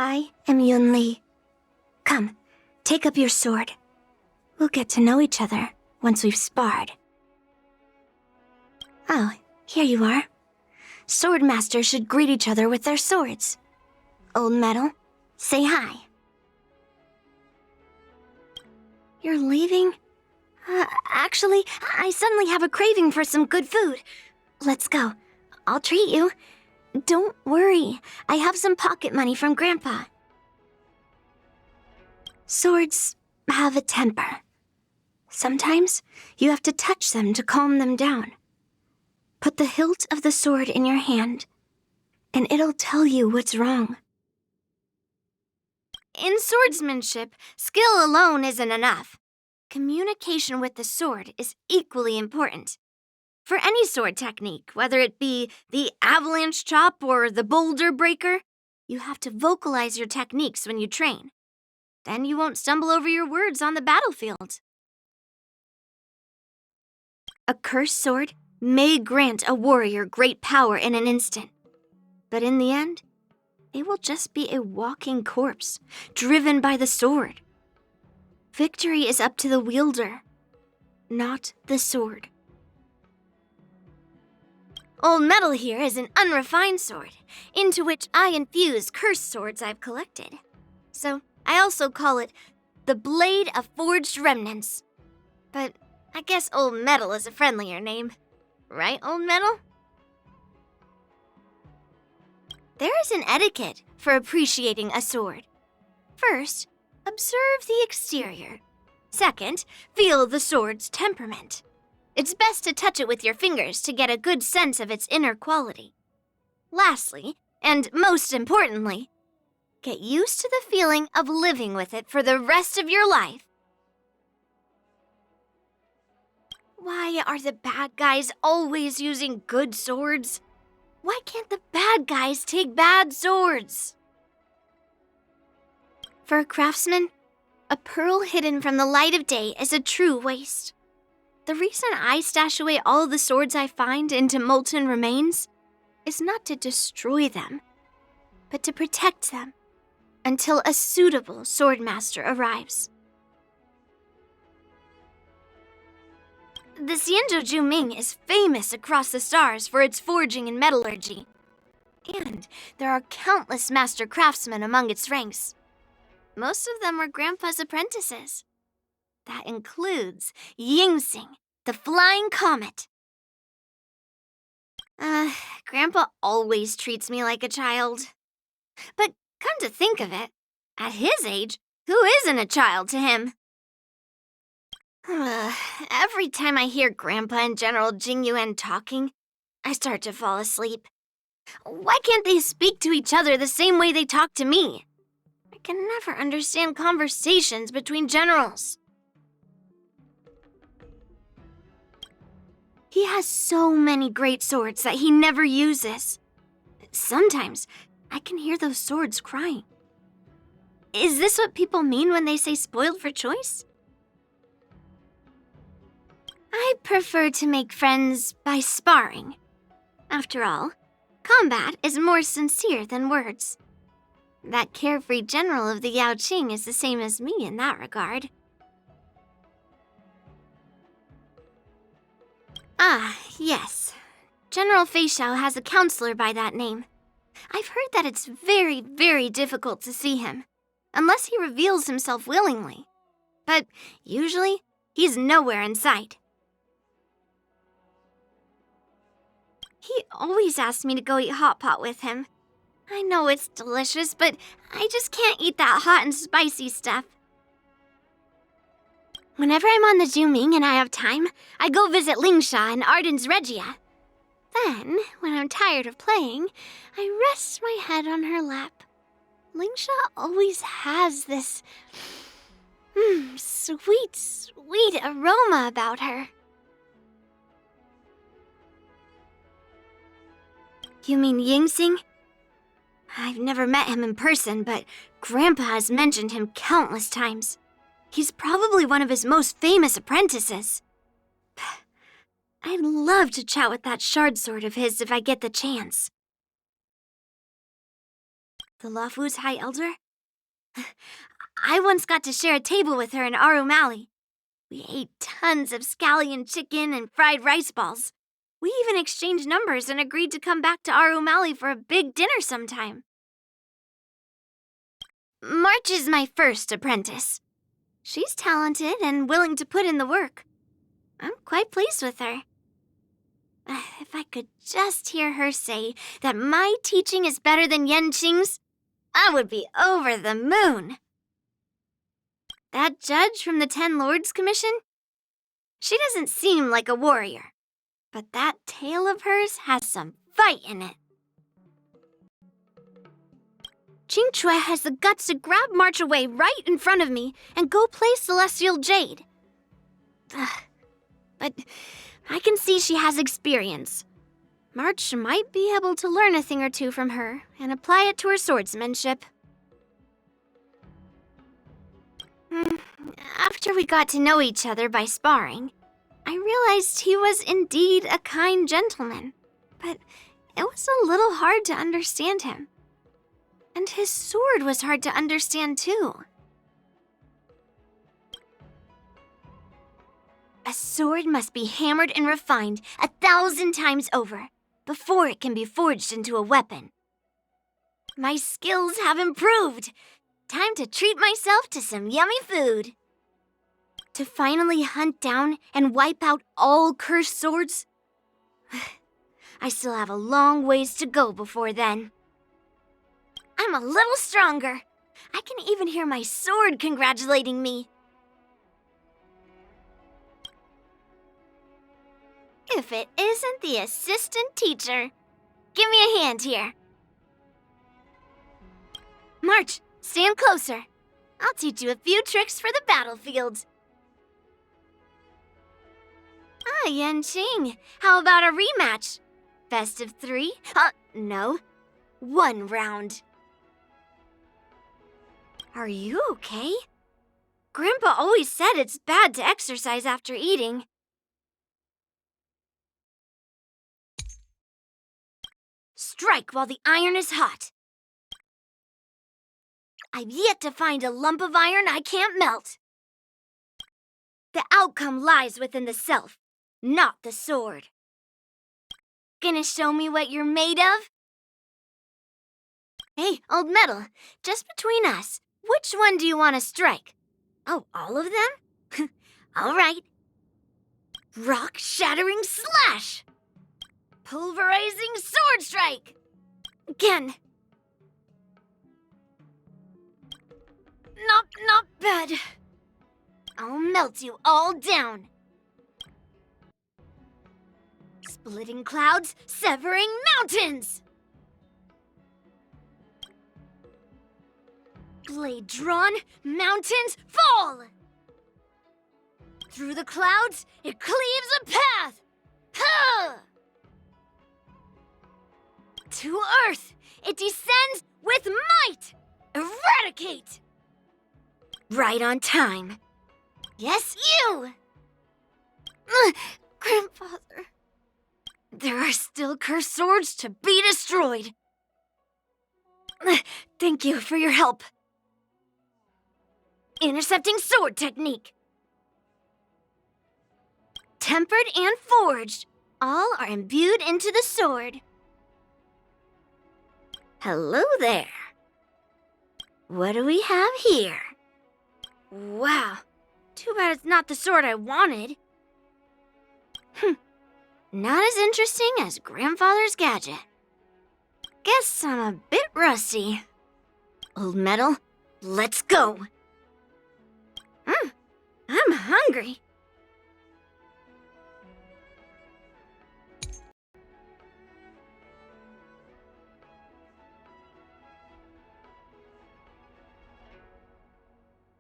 I am Yunli. Come, take up your sword. We'll get to know each other once we've sparred. Oh, here you are. Swordmasters should greet each other with their swords. Old Metal, say hi. You're leaving? Actually, I suddenly have a craving for some good food. Let's go. I'll treat you. Don't worry, I have some pocket money from Grandpa. Swords have a temper. Sometimes you have to touch them to calm them down. Put the hilt of the sword in your hand, and it'll tell you what's wrong. In swordsmanship, skill alone isn't enough. Communication with the sword is equally important. For any sword technique, whether it be the avalanche chop or the boulder breaker, you have to vocalize your techniques when you train. Then you won't stumble over your words on the battlefield. A cursed sword may grant a warrior great power in an instant, but in the end, they will just be a walking corpse, driven by the sword. Victory is up to the wielder, not the sword. Old Metal here is an unrefined sword, into which I infuse cursed swords I've collected. So I also call it the Blade of Forged Remnants. But I guess Old Metal is a friendlier name. Right, Old Metal? There is an etiquette for appreciating a sword. First, observe the exterior. Second, feel the sword's temperament. It's best to touch it with your fingers to get a good sense of its inner quality. Lastly, and most importantly, get used to the feeling of living with it for the rest of your life. Why are the bad guys always using good swords? Why can't the bad guys take bad swords? For a craftsman, a pearl hidden from the light of day is a true waste. The reason I stash away all the swords I find into molten remains is not to destroy them, but to protect them until a suitable swordmaster arrives. The Xianzhou Juming is famous across the stars for its forging and metallurgy, and there are countless master craftsmen among its ranks. Most of them were Grandpa's apprentices. That includes Yingxing, the flying comet. Grandpa always treats me like a child. But come to think of it, at his age, who isn't a child to him? Every time I hear Grandpa and General Jingyuan talking, I start to fall asleep. Why can't they speak to each other the same way they talk to me? I can never understand conversations between generals. He has so many great swords that he never uses. Sometimes I can hear those swords crying. Is this what people mean when they say spoiled for choice? I prefer to make friends by sparring. After all, combat is more sincere than words. That carefree general of the Yao Qing is the same as me in that regard. Ah, yes. General Feixiao has a counselor by that name. I've heard that it's very, very difficult to see him, unless he reveals himself willingly. But usually, he's nowhere in sight. He always asks me to go eat hot pot with him. I know it's delicious, but I just can't eat that hot and spicy stuff. Whenever I'm on the Juming and I have time, I go visit Lingsha and Arden's Regia. Then, when I'm tired of playing, I rest my head on her lap. Lingsha always has this sweet, sweet aroma about her. You mean Yingxing? I've never met him in person, but Grandpa has mentioned him countless times. He's probably one of his most famous apprentices. I'd love to chat with that shard sword of his if I get the chance. The Lawfu's High Elder? I once got to share a table with her in Arumali. We ate tons of scallion chicken and fried rice balls. We even exchanged numbers and agreed to come back to Arumali for a big dinner sometime. March is my first apprentice. She's talented and willing to put in the work. I'm quite pleased with her. If I could just hear her say that my teaching is better than Yenqing's, I would be over the moon. That judge from the 10 Lords Commission? She doesn't seem like a warrior, but that tail of hers has some fight in it. Qingque has the guts to grab March away right in front of me and go play Celestial Jade. But I can see she has experience. March might be able to learn a thing or two from her and apply it to her swordsmanship. After we got to know each other by sparring, I realized he was indeed a kind gentleman, but it was a little hard to understand him. And his sword was hard to understand too. A sword must be hammered and refined 1,000 times over before it can be forged into a weapon. My skills have improved. Time to treat myself to some yummy food. To finally hunt down and wipe out all cursed swords? I still have a long ways to go before then. I'm a little stronger. I can even hear my sword congratulating me. If it isn't the assistant teacher. Give me a hand here. March, stand closer. I'll teach you a few tricks for the battlefield. Yenqing, how about a rematch? Best of 3? No. 1 round. Are you okay? Grandpa always said it's bad to exercise after eating. Strike while the iron is hot. I've yet to find a lump of iron I can't melt. The outcome lies within the self, not the sword. Gonna show me what you're made of? Hey, old metal, just between us, which one do you want to strike? Oh, all of them? All right. Rock-shattering slash! Pulverizing sword strike! Again. Not bad. I'll melt you all down. Splitting clouds, severing mountains! Blade drawn, mountains fall! Through the clouds, it cleaves a path! Huh! To earth, it descends with might! Eradicate! Right on time. Yes, you! Grandfather. There are still cursed swords to be destroyed. Thank you for your help. Intercepting sword technique. Tempered and forged. All are imbued into the sword. Hello there. What do we have here? Wow. Too bad it's not the sword I wanted. Not as interesting as Grandfather's gadget. Guess I'm a bit rusty. Old metal, let's go. I'm hungry.